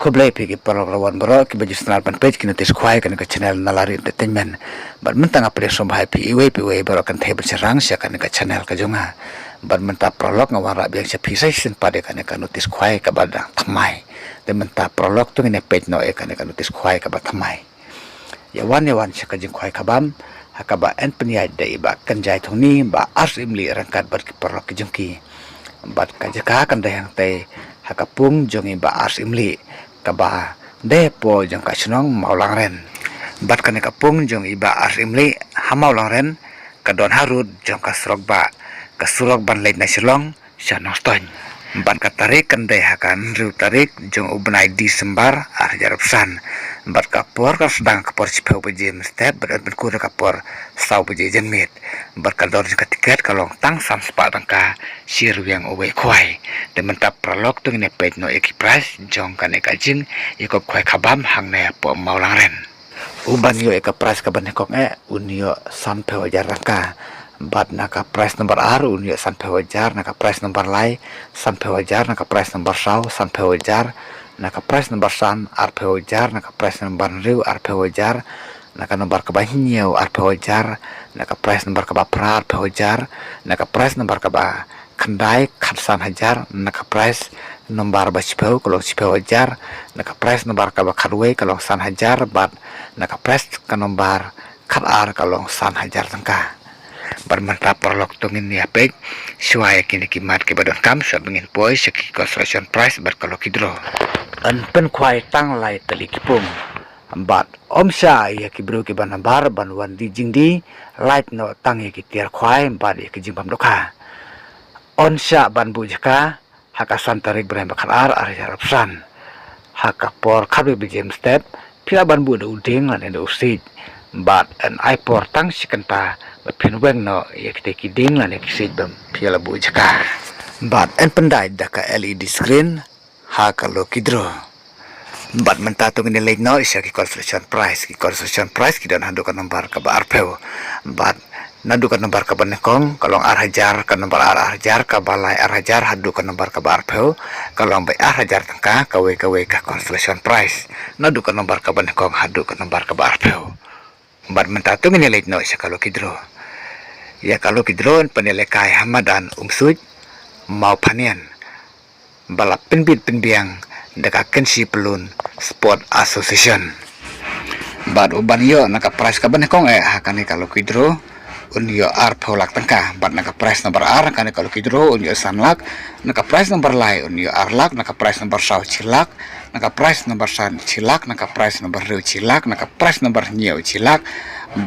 Kublai pergi perlawan bro ki baju senar pan page kini tis kuai kan ke channel Nalari Entertainment. Bar mentang apa dia sombah PIW bro kan teh berserang sia kan ke channel ke jonga. Bar mentah prolog ngawara biang sia pisai sin pada kan ke notis kuai ke badang tamai. Dan mentah prolog tu ngene page no kan ke notis kuai ke tamai. Ya wan sia ke jeng kuai kabam hakaba en peniai dai ba kan jai thong ni ba ars imli rangkat bar ki prolog ke jengki. Bat ka jaka kan dah yang teh hakapung jongi ba ars imli kaba depo jang ka senong maulang ren bat kan kapung jong iba ars imli hamaulang ren kadon harut jong ka surok ban leit na silong syanong stoin ban ka tarik kan deh hakan riu tarik jong ubnai Desember ar jarapsan bat kapor ka sedang kapor cipau bejem step berat berkur kapor sau beje jenmit bat kador jong tiket kalong tang sam spa tangka sir yang uwe kwai de mentap prolog tu ngene page no eki price jong kan eka jing ikop kwai kabam hang ne po maulang ren uban yo eka price kaban kok unio san pe wajar ka bat naka price nomor aru unio san pe wajar naka price nomor lai san pe wajar naka price nomor sau san pe wajar naka price nomor san ar pe wajar naka price nomor riu ar pe wajar naka nomor kabahinyo ar pe wajar naka price nomor kabapra ar pe wajar naka price nomor kaba kendai khatsan hajar naka price nomor bachpau kalau cipau hajar naka price nomor kaba kharwe kalau san hajar bat naka price ka nomor khatar kalau san hajar tangka bermantap prolog tungin ya pek suai kini kimat ke badon kam sabengin poi seki construction price bar kalau kidro an pen kwai tang lai tali kipung bat omsha ya kibru ki banambar banwan di jingdi light no tang ya ki tiar kwai bat ya ki jimbam doka onsha ban bu jaka haka santarik berem bakar ar jarapsan haka por khabe bejem step pila ban bu de udeng lan de usit bat an ipor tang sikanta bat pinweng no ya ki ki ding lan ki sit bam pila bu jaka bat en pendai daka LED screen haka lo kidro bat mentatung ini late no isya ki construction price ki dan handukan nomor ka ba arpeu bat nadukan nomor ka banekong kalong ar hajar ka nomor ar hajar ka balai ar hajar hadukan nomor ka ba arpeu kalong bai ar hajar tangka kawe ka construction price nadukan nomor ka banekong hadukan nomor ka ba arpeu bat mentatung ini late no isya kalau kidro ya kalau kidro penilai kai hamadan umsuj mau panian balap penbiang dekaken si pelun sport association bat uban yo naka price ka banekong hakane kalau kidro unyo ar pholak tangka bat naka price nomor ar hakane kalau kidro unyo sanlak naka price nomor lai unyo arlak naka price nomor sau cilak naka price nomor san cilak naka price nomor riu cilak naka price nomor nyeu cilak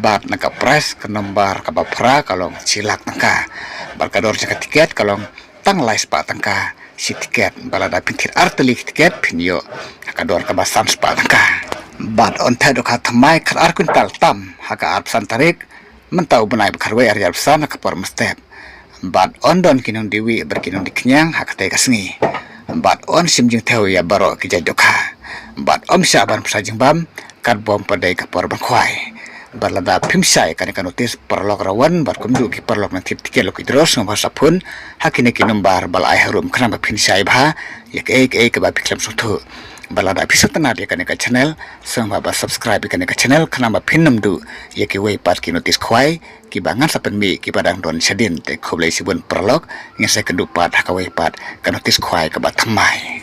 bat naka price ke nomor kabapra kalau cilak tangka bat kador jaka tiket kalau tang lai spa tangka si tiket balada pintir artelik tiket pinyo hakador kabasan spa tangka bat on tadok hatamai kar arkuntal tam haka arpsan tarik mentau benai bekarwe ari arpsan kapor mestep bat on don kinong dewi berkinong dikenyang hakate kasngi bat on simjing teu ya baro kijadoka bat om saban persajing bam kar bom padai kapor bangkwai balada pimsai kan notis perlok rawan bar kundu ki perlok na tip tiket lok idros ngomong sapun hakine ki nombar bal ai harum kana ba pimsai bha yak ke ba piklam sotu balada episode tanat ya kan channel sang ba subscribe kan channel kana ba pinnam du yak we part ki notis khwai ki bangan sapen mi ki padang don sedin te khoblai sibun perlok ngese kendu part hakawe part kan notis khwai ka ba thamai